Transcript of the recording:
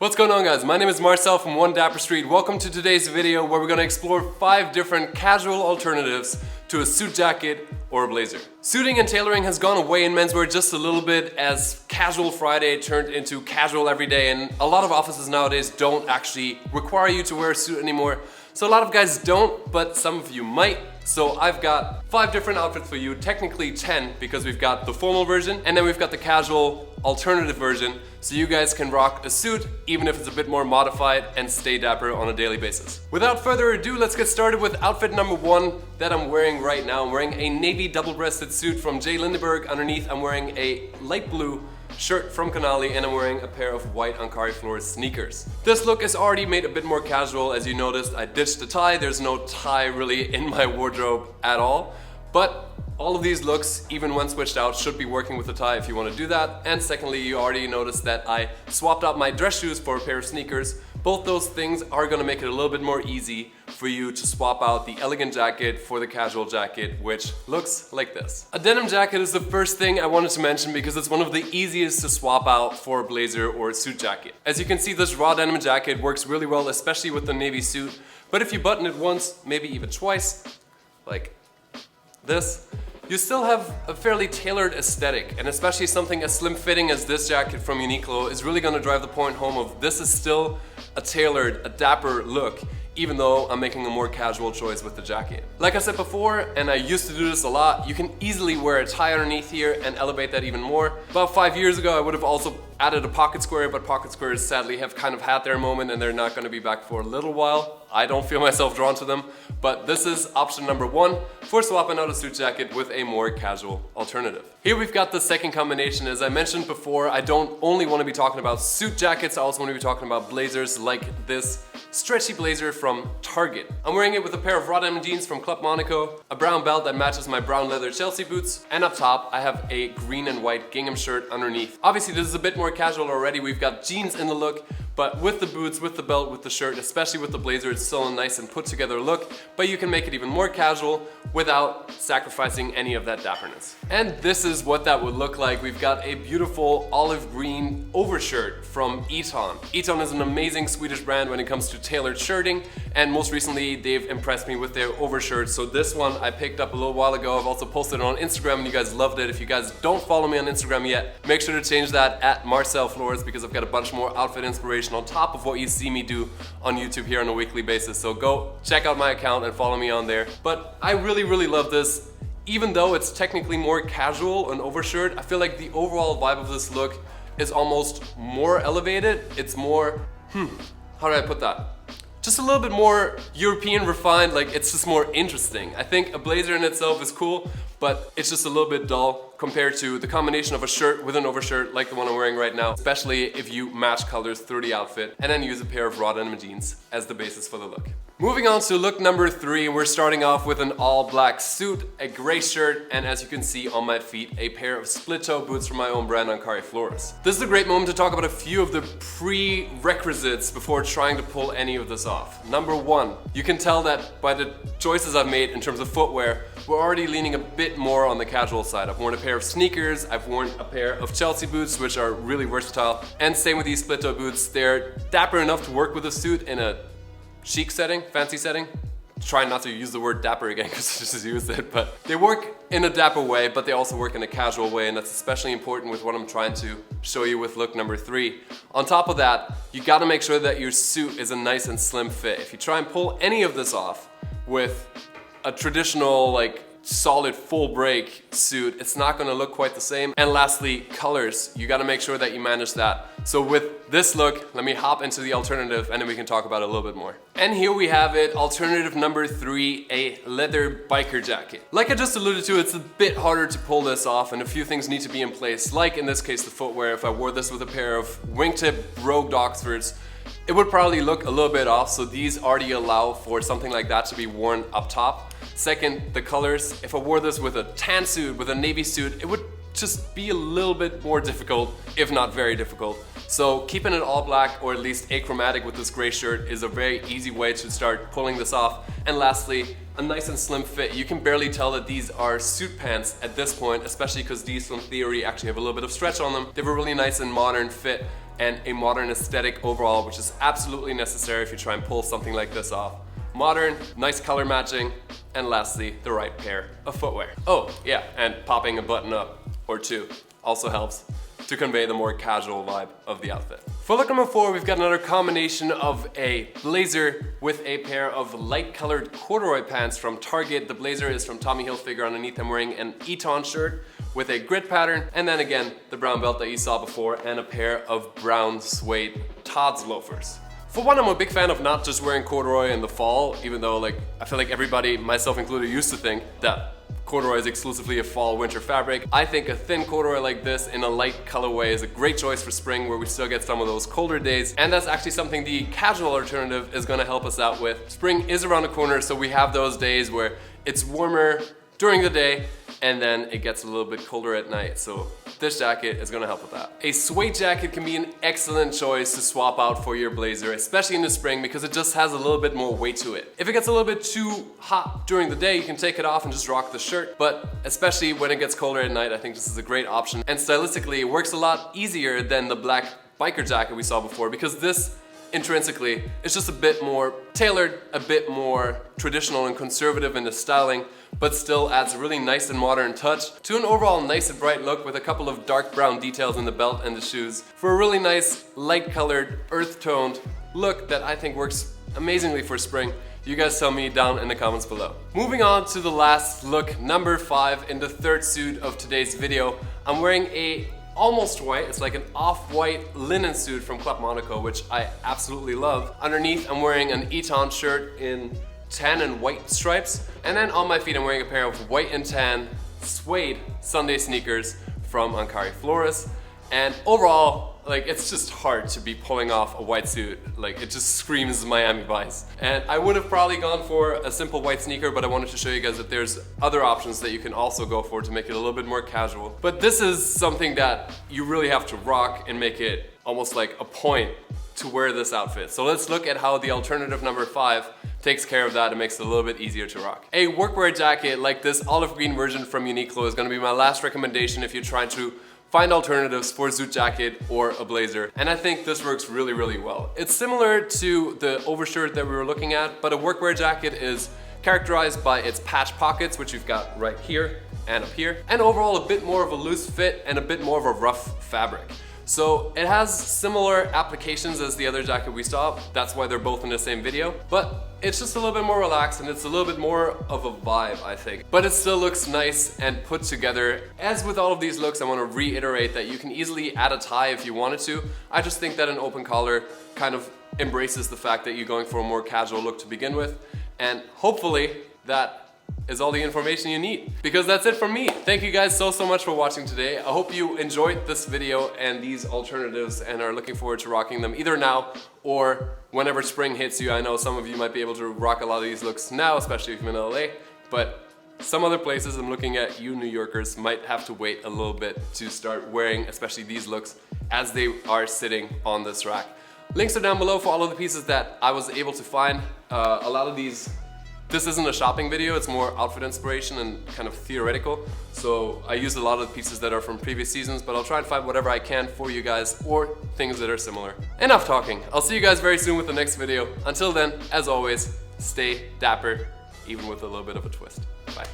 What's going on, guys? My name is Marcel from One Dapper Street. Welcome to today's video where we're going to explore 5 different casual alternatives to a suit jacket or a blazer. Suiting and tailoring has gone away in menswear just a little bit as casual Friday turned into casual everyday, and a lot of offices nowadays don't actually require you to wear a suit anymore. So a lot of guys don't, but some of you might. So I've got 5 different outfits for you, technically 10 because we've got the formal version and then we've got the casual alternative version, so you guys can rock a suit even if it's a bit more modified and stay dapper on a daily basis. Without further ado, let's get started with outfit number 1 that I'm wearing right now. I'm wearing a navy double-breasted suit from J. Lindeberg. Underneath I'm wearing a light blue shirt from Canali and I'm wearing a pair of white Ankara Flores sneakers. This look is already made a bit more casual. As you noticed, I ditched the tie. There's no tie really in my wardrobe at all, but all of these looks, even when switched out, should be working with a tie if you want to do that. And secondly, you already noticed that I swapped out my dress shoes for a pair of sneakers. Both those things are going to make it a little bit more easy for you to swap out the elegant jacket for the casual jacket, which looks like this. A denim jacket is the first thing I wanted to mention because it's one of the easiest to swap out for a blazer or a suit jacket. As you can see, this raw denim jacket works really well, especially with the navy suit. But if you button it once, maybe even twice, like this, you still have a fairly tailored aesthetic, and especially something as slim fitting as this jacket from Uniqlo is really gonna drive the point home of this is still a tailored, a dapper look, even though I'm making a more casual choice with the jacket. Like I said before, and I used to do this a lot, you can easily wear a tie underneath here and elevate that even more. About 5 years ago, I would have also added a pocket square, but pocket squares sadly have kind of had their moment and they're not gonna be back for a little while. I don't feel myself drawn to them, but this is option number 1 for swapping out a suit jacket with a more casual alternative. Here we've got the second combination. As I mentioned before, I don't only want to be talking about suit jackets, I also want to be talking about blazers like this stretchy blazer from Target. I'm wearing it with a pair of raw denim jeans from Club Monaco, a brown belt that matches my brown leather Chelsea boots, and up top I have a green and white gingham shirt underneath. Obviously this is a bit more casual already. We've got jeans in the look, but with the boots, with the belt, with the shirt, especially with the blazer, it's still a nice and put together look, but you can make it even more casual without sacrificing any of that dapperness. And this is what that would look like. We've got a beautiful olive green overshirt from Eton. Eton is an amazing Swedish brand when it comes to tailored shirting, and most recently they've impressed me with their overshirts. So this one I picked up a little while ago. I've also posted it on Instagram and you guys loved it. If you guys don't follow me on Instagram yet, make sure to change that at Marcel Flores because I've got a bunch more outfit inspiration on top of what you see me do on YouTube here on a weekly basis. So go check out my account and follow me on there. But I really love this. Even though it's technically more casual, an overshirt, I feel like the overall vibe of this look is almost more elevated. It's more, how do I put that? Just a little bit more European refined, like it's just more interesting. I think a blazer in itself is cool, but it's just a little bit dull compared to the combination of a shirt with an overshirt like the one I'm wearing right now, especially if you match colors through the outfit and then use a pair of raw denim jeans as the basis for the look. Moving on to look number 3, we're starting off with an all black suit, a gray shirt, and as you can see on my feet, a pair of split toe boots from my own brand Ankara Flores. This is a great moment to talk about a few of the prerequisites before trying to pull any of this off. Number 1, you can tell that by the choices I've made in terms of footwear, we're already leaning a bit more on the casual side. I've worn a pair of sneakers, I've worn a pair of Chelsea boots, which are really versatile, and same with these split toe boots. They're dapper enough to work with a suit in a chic setting, fancy setting. Try not to use the word dapper again because I just used it, but they work in a dapper way, but they also work in a casual way, and that's especially important with what I'm trying to show you with look number 3. On top of that, you gotta make sure that your suit is a nice and slim fit. If you try and pull any of this off with a traditional, like, solid full break suit, it's not gonna look quite the same. And lastly, colors. You gotta make sure that you manage that. So with this look, let me hop into the alternative and then we can talk about it a little bit more. And here we have it, alternative number 3, a leather biker jacket. Like I just alluded to, it's a bit harder to pull this off and a few things need to be in place, like in this case the footwear. If I wore this with a pair of wingtip Rogue Oxfords, it would probably look a little bit off, so these already allow for something like that to be worn up top. Second, the colors. If I wore this with a tan suit, with a navy suit, it would just be a little bit more difficult, if not very difficult. So keeping it all black or at least achromatic with this gray shirt is a very easy way to start pulling this off. And lastly, a nice and slim fit. You can barely tell that these are suit pants at this point, especially because these from Theory actually have a little bit of stretch on them. They have a really nice and modern fit. and a modern aesthetic overall, which is absolutely necessary if you try and pull something like this off. Modern, nice color matching, and lastly, the right pair of footwear. Oh yeah, and popping a button up or two also helps to convey the more casual vibe of the outfit. For look number 4, we've got another combination of a blazer with a pair of light colored corduroy pants from Target. The blazer is from Tommy Hilfiger. Underneath I'm wearing an Eton shirt with a grid pattern, and then again the brown belt that you saw before, and a pair of brown suede Todd's loafers. For one, I'm a big fan of not just wearing corduroy in the fall, even though I feel like everybody, myself included, used to think that corduroy is exclusively a fall-winter fabric. I think a thin corduroy like this in a light colorway is a great choice for spring, where we still get some of those colder days, and that's actually something the casual alternative is going to help us out with. Spring is around the corner, so we have those days where it's warmer during the day and then it gets a little bit colder at night, so this jacket is going to help with that. A suede jacket can be an excellent choice to swap out for your blazer, especially in the spring, because it just has a little bit more weight to it. If it gets a little bit too hot during the day, you can take it off and just rock the shirt, but especially when it gets colder at night, I think this is a great option. And stylistically, it works a lot easier than the black biker jacket we saw before, because this intrinsically is just a bit more tailored, a bit more traditional and conservative in the styling, but still adds a really nice and modern touch to an overall nice and bright look, with a couple of dark brown details in the belt and the shoes for a really nice light colored, earth toned look that I think works amazingly for spring. You guys tell me down in the comments below. Moving on to the last look, number 5, in the third suit of today's video. I'm wearing a almost white, it's like an off-white linen suit from Club Monaco, which I absolutely love. Underneath I'm wearing an Eton shirt in tan and white stripes, and then on my feet I'm wearing a pair of white and tan suede Sunday sneakers from Ankari Flores. And overall, it's just hard to be pulling off a white suit. It just screams Miami Vice. And I would have probably gone for a simple white sneaker, but I wanted to show you guys that there's other options that you can also go for to make it a little bit more casual. But this is something that you really have to rock and make it almost like a point to wear this outfit. So let's look at how the alternative number 5 takes care of that and makes it a little bit easier to rock. A workwear jacket like this olive green version from Uniqlo is going to be my last recommendation if you're trying to find alternatives for a suit jacket or a blazer, and I think this works really, really well. It's similar to the overshirt that we were looking at, but a workwear jacket is characterized by its patch pockets, which you've got right here and up here, and overall a bit more of a loose fit and a bit more of a rough fabric. So it has similar applications as the other jacket we saw, that's why they're both in the same video, but it's just a little bit more relaxed and it's a little bit more of a vibe, I think. But it still looks nice and put together. As with all of these looks, I want to reiterate that you can easily add a tie if you wanted to. I just think that an open collar kind of embraces the fact that you're going for a more casual look to begin with, and hopefully that is all the information you need, because that's it from me. Thank you guys so much for watching today. I hope you enjoyed this video and these alternatives and are looking forward to rocking them either now or whenever spring hits you. I know some of you might be able to rock a lot of these looks now, especially if you're in LA, but some other places, I'm looking at you New Yorkers, might have to wait a little bit to start wearing especially these looks as they are sitting on this rack. Links are down below for all of the pieces that I was able to find. A lot of these, this isn't a shopping video, it's more outfit inspiration and kind of theoretical. So I used a lot of the pieces that are from previous seasons, but I'll try and find whatever I can for you guys or things that are similar. Enough talking. I'll see you guys very soon with the next video. Until then, as always, stay dapper, even with a little bit of a twist. Bye.